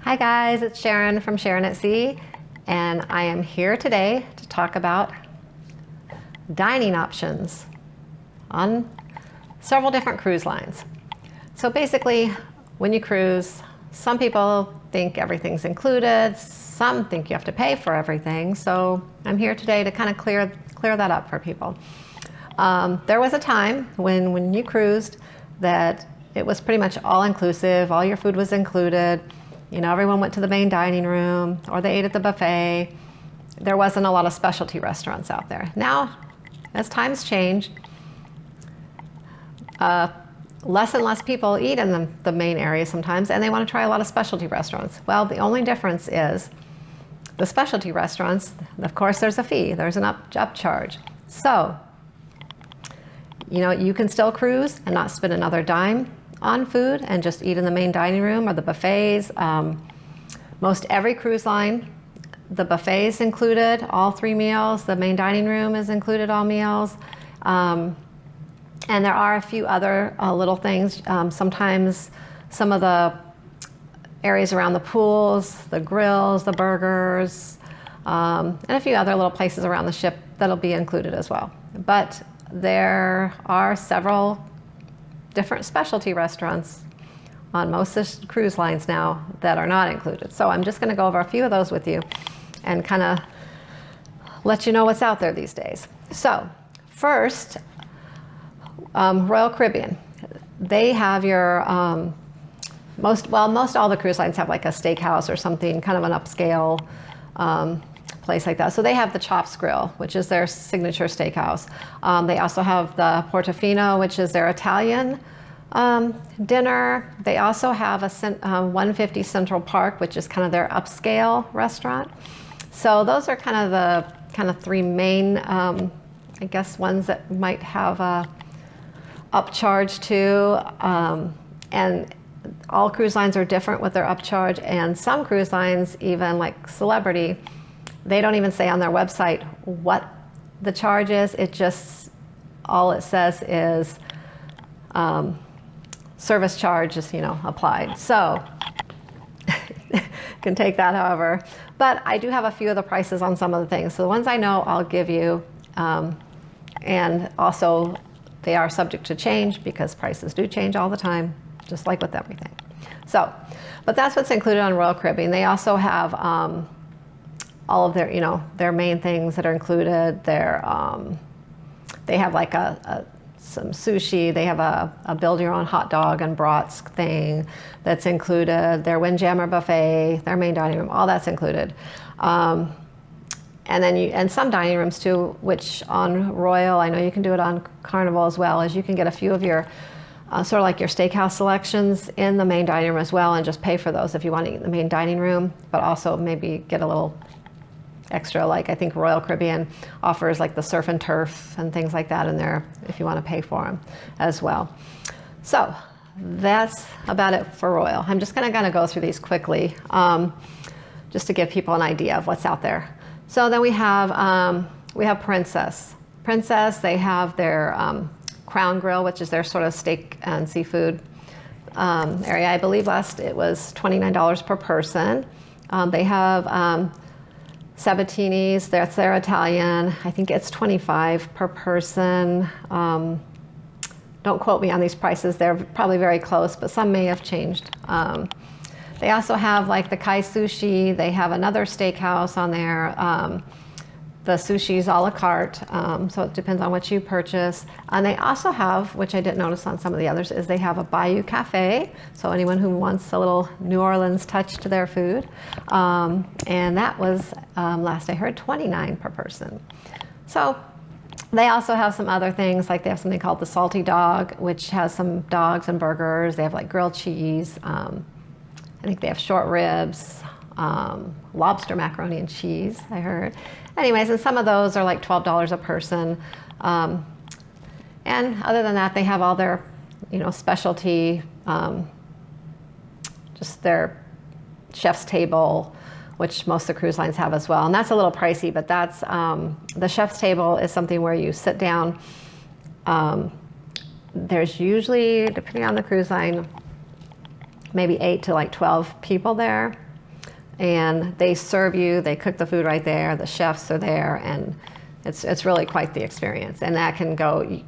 Hi guys, it's Sharon from Sharon at Sea, and I am here today to talk about dining options on several different cruise lines. So basically, when you cruise, some people think everything's included, some think you have to pay for everything, so I'm here today to kind of clear that up for people. There was a time when you cruised that it was pretty much all inclusive, all your food was included. You know, everyone went to the main dining room or they ate at the buffet. There wasn't a lot of specialty restaurants out there. Now, as times change, less and less people eat in the main area sometimes, and they want to try a lot of specialty restaurants. Well, the only difference is the specialty restaurants, of course, there's a fee, there's an upcharge. So, you know, you can still cruise and not spend another dime on food and just eat in the main dining room or the buffets. Most every cruise line, the buffet is included, all 3 meals. The main dining room is included, all meals. And there are a few other little things. Sometimes some of the areas around the pools, the grills, the burgers, and a few other little places around the ship that'll be included as well. But there are several different specialty restaurants on most cruise lines now that are not included. So I'm just going to go over a few of those with you and kind of let you know what's out there these days. So first, Royal Caribbean. They have your, most all the cruise lines have like a steakhouse or something, kind of an upscale place like that. So they have the Chops Grill, which is their signature steakhouse. They also have the Portofino, which is their Italian dinner. They also have a 150 Central Park, which is kind of their upscale restaurant. So those are kind of the 3 main, I guess, ones that might have a upcharge too. And all cruise lines are different with their upcharge, and some cruise lines, even like Celebrity, they don't even say on their website what the charge is. It just, all it says is service charge is, applied. So can take that however. But I do have a few of the prices on some of the things. So the ones I know, I'll give you. And also they are subject to change because prices do change all the time, just like with everything. So, but that's what's included on Royal Caribbean. They also have all of their, their main things that are included. They have like some sushi. They have a build your own hot dog and brats thing that's included. Their Windjammer buffet, their main dining room, all that's included. And then some dining rooms too, which on Royal, I know you can do it on Carnival as well, as you can get a few of your sort of like your steakhouse selections in the main dining room as well, and just pay for those if you want to eat in the main dining room, but also maybe get a little extra, like I think Royal Caribbean offers like the surf and turf and things like that in there if you want to pay for them as well. So that's about it for Royal. I'm just going to kind of go through these quickly just to give people an idea of what's out there. So then we have Princess. Princess, they have their Crown Grill, which is their sort of steak and seafood area. I believe last it was $29 per person. They have Sabatini's, that's their Italian. I think it's $25 per person. Don't quote me on these prices. They're probably very close, but some may have changed. They also have like the Kai Sushi. They have another steakhouse on there. The sushi's a la carte, so it depends on what you purchase. And they also have, which I didn't notice on some of the others, is they have a Bayou Cafe. So anyone who wants a little New Orleans touch to their food. And that was, last I heard, $29 per person. So they also have some other things, like they have something called the Salty Dog, which has some dogs and burgers. They have like grilled cheese. I think they have short ribs, lobster macaroni and cheese, I heard. Anyways, and some of those are like $12 a person. And other than that, they have all their, specialty, just their chef's table, which most of the cruise lines have as well. And that's a little pricey, but that's, the chef's table is something where you sit down. There's usually, depending on the cruise line, maybe 8 to like 12 people there. and they serve you, they cook the food right there, the chefs are there, and it's really quite the experience. And that can go,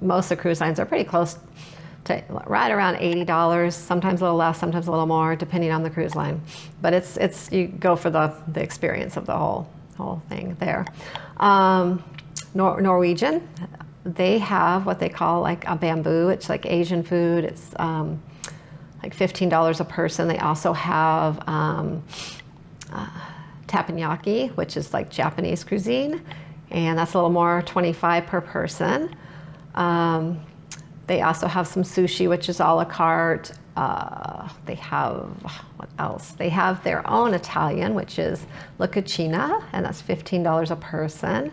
most of the cruise lines are pretty close to right around $80, sometimes a little less, sometimes a little more, depending on the cruise line. But it's you go for the experience of the whole thing there. Norwegian, they have what they call like a bamboo. It's like Asian food. It's like $15 a person. They also have teppanyaki, which is like Japanese cuisine, and that's a little more, $25 per person. They also have some sushi, which is a la carte. They have, what else? They have their own Italian, which is La Cucina, and that's $15 a person.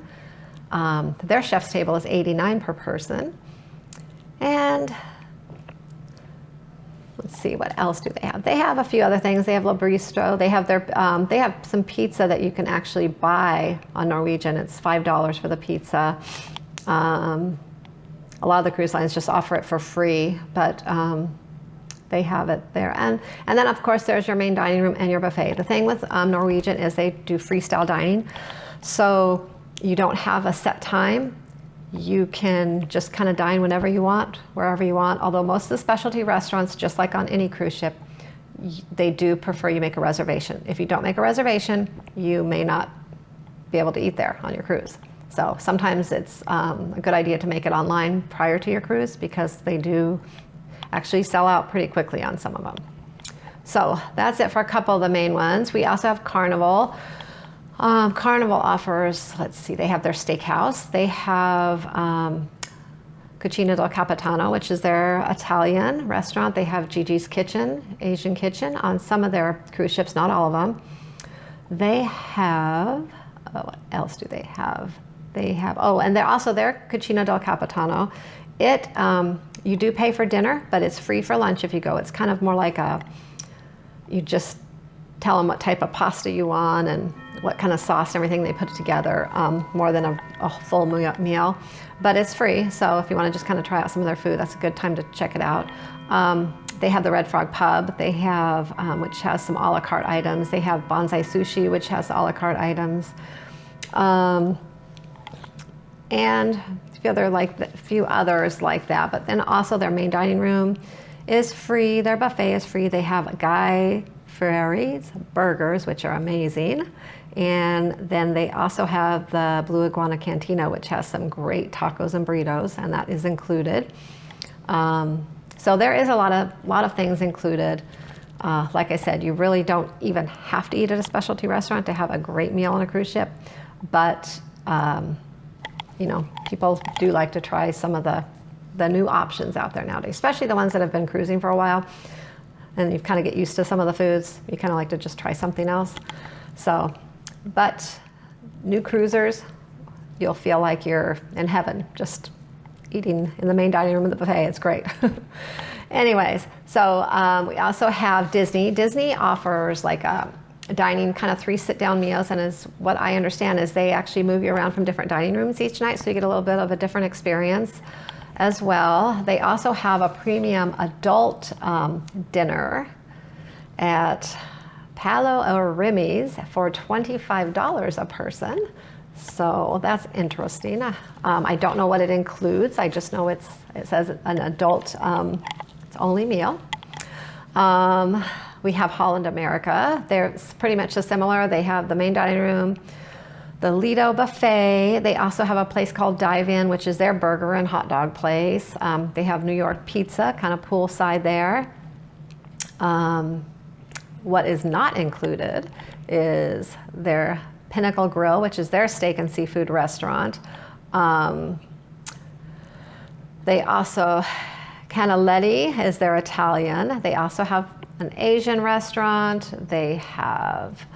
Their chef's table is $89 per person. And let's see, what else do they have? They have a few other things. They have La Bistro. They have they have some pizza that you can actually buy on Norwegian. It's $5 for the pizza. A lot of the cruise lines just offer it for free, but they have it there. And then, of course, there's your main dining room and your buffet. The thing with Norwegian is they do freestyle dining. So you don't have a set time. You can just kind of dine whenever you want, wherever you want. Although most of the specialty restaurants, just like on any cruise ship, they do prefer you make a reservation. If you don't make a reservation, you may not be able to eat there on your cruise. So sometimes it's a good idea to make it online prior to your cruise, because they do actually sell out pretty quickly on some of them. So that's it for a couple of the main ones. We also have Carnival. Carnival offers, let's see, they have their steakhouse. They have Cucina del Capitano, which is their Italian restaurant. They have Gigi's Kitchen, Asian kitchen, on some of their cruise ships, not all of them. They have, what else do they have? They have, and they're also their Cucina del Capitano. You do pay for dinner, but it's free for lunch if you go. It's kind of more like you just tell them what type of pasta you want and what kind of sauce and everything. They put it together, more than a full meal. But it's free, so if you want to just kind of try out some of their food, that's a good time to check it out. They have the Red Frog Pub. They have, which has some a la carte items. They have Bonsai Sushi, which has a la carte items. And a few others like that. But then also their main dining room is free. Their buffet is free. They have Guy Fieri's burgers, which are amazing. And then they also have the Blue Iguana Cantina, which has some great tacos and burritos, and that is included. So there is a lot of things included. Like I said, you really don't even have to eat at a specialty restaurant to have a great meal on a cruise ship. But people do like to try some of the new options out there nowadays, especially the ones that have been cruising for a while, and you kind of get used to some of the foods. You kind of like to just try something else. So, but new cruisers, you'll feel like you're in heaven, just eating in the main dining room of the buffet. It's great. Anyways, so we also have Disney. Disney offers like a dining, kind of 3 sit-down meals, and as what I understand is they actually move you around from different dining rooms each night, so you get a little bit of a different experience as well. They also have a premium adult dinner at Palo Rimi's for $25 a person. So that's interesting. I don't know what it includes. I just know it says an adult it's only meal. We have Holland America. They're pretty much similar. They have the main dining room, the Lido buffet. They also have a place called Dive In, which is their burger and hot dog place. They have New York pizza, kind of poolside there. What is not included is their Pinnacle Grill, which is their steak and seafood restaurant. They also, Canaletti is their Italian. They also have an Asian restaurant. They have,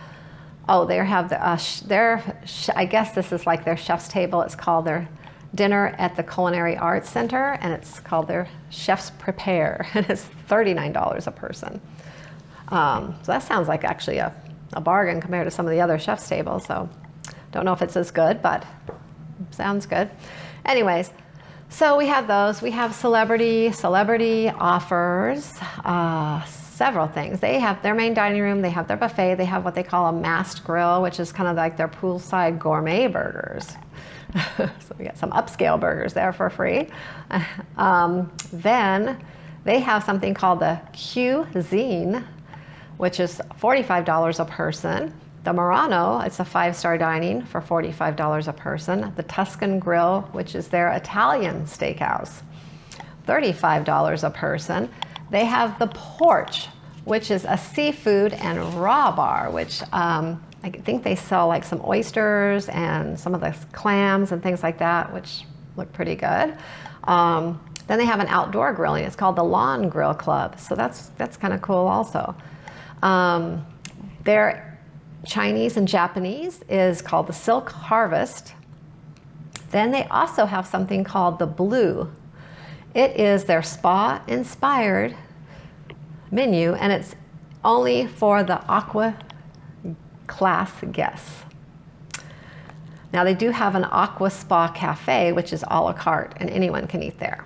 they have I guess this is like their chef's table. It's called their dinner at the Culinary Arts Center, and it's called their Chef's Prepare, and it's $39 a person. So that sounds like actually a bargain compared to some of the other chef's tables. So don't know if it's as good, but sounds good. Anyways, so we have those. We have celebrity offers. several things. They have their main dining room, they have their buffet, they have what they call a masked grill, which is kind of like their poolside gourmet burgers. So we got some upscale burgers there for free. Then they have something called the cuisine, which is $45 a person. The Murano, it's a 5-star dining for $45 a person. The Tuscan Grill, which is their Italian steakhouse, $35 a person. They have the Porch, which is a seafood and raw bar, which I think they sell like some oysters and some of the clams and things like that, which look pretty good. Then they have an outdoor grilling. It's called the Lawn Grill Club. So that's kind of cool also. Their Chinese and Japanese is called the Silk Harvest. Then they also have something called the Blue. It is their spa-inspired menu, and it's only for the aqua class guests. Now they do have an aqua spa cafe, which is a la carte, and anyone can eat there.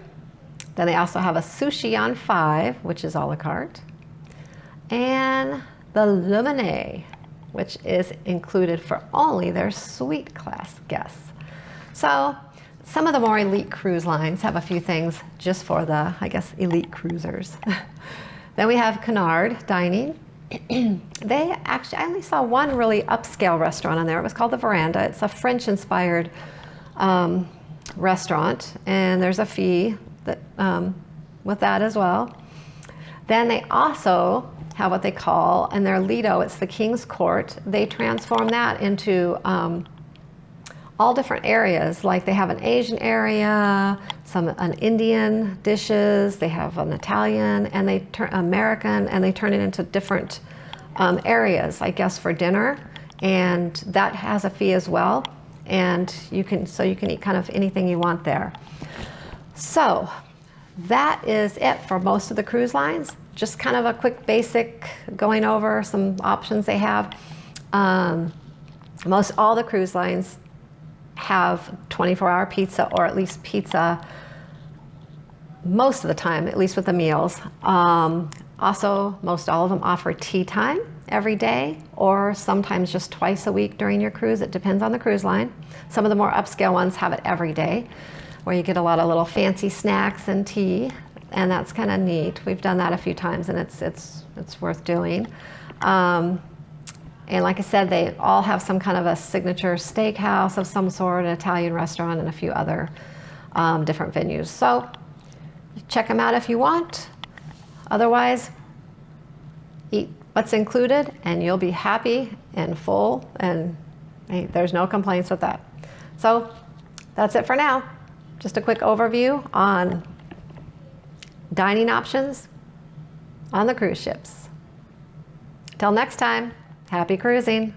Then they also have a sushi on 5, which is a la carte, and the lemonade, which is included for only their suite class guests. So some of the more elite cruise lines have a few things just for the, I guess, elite cruisers. Then we have Cunard Dining. They actually, I only saw one really upscale restaurant on there. It was called the Veranda. It's a French-inspired restaurant, and there's a fee that, with that as well. Then they also have what they call, in their Lido, it's the King's Court. They transform that into all different areas. Like they have an Asian area, an Indian dishes, they have an Italian, and they turn American, and they turn it into different areas, I guess, for dinner. And that has a fee as well. And you can eat kind of anything you want there. So that is it for most of the cruise lines. Just kind of a quick basic going over some options they have. Most all the cruise lines have 24-hour pizza, or at least pizza most of the time, at least with the meals. Also, most all of them offer tea time every day, or sometimes just twice a week during your cruise. It depends on the cruise line. Some of the more upscale ones have it every day, where you get a lot of little fancy snacks and tea, and that's kind of neat. We've done that a few times, and it's worth doing. And like I said, they all have some kind of a signature steakhouse of some sort, an Italian restaurant, and a few other different venues. So check them out if you want. Otherwise, eat what's included, and you'll be happy and full, and hey, there's no complaints with that. So that's it for now. Just a quick overview on dining options on the cruise ships. Till next time. Happy cruising.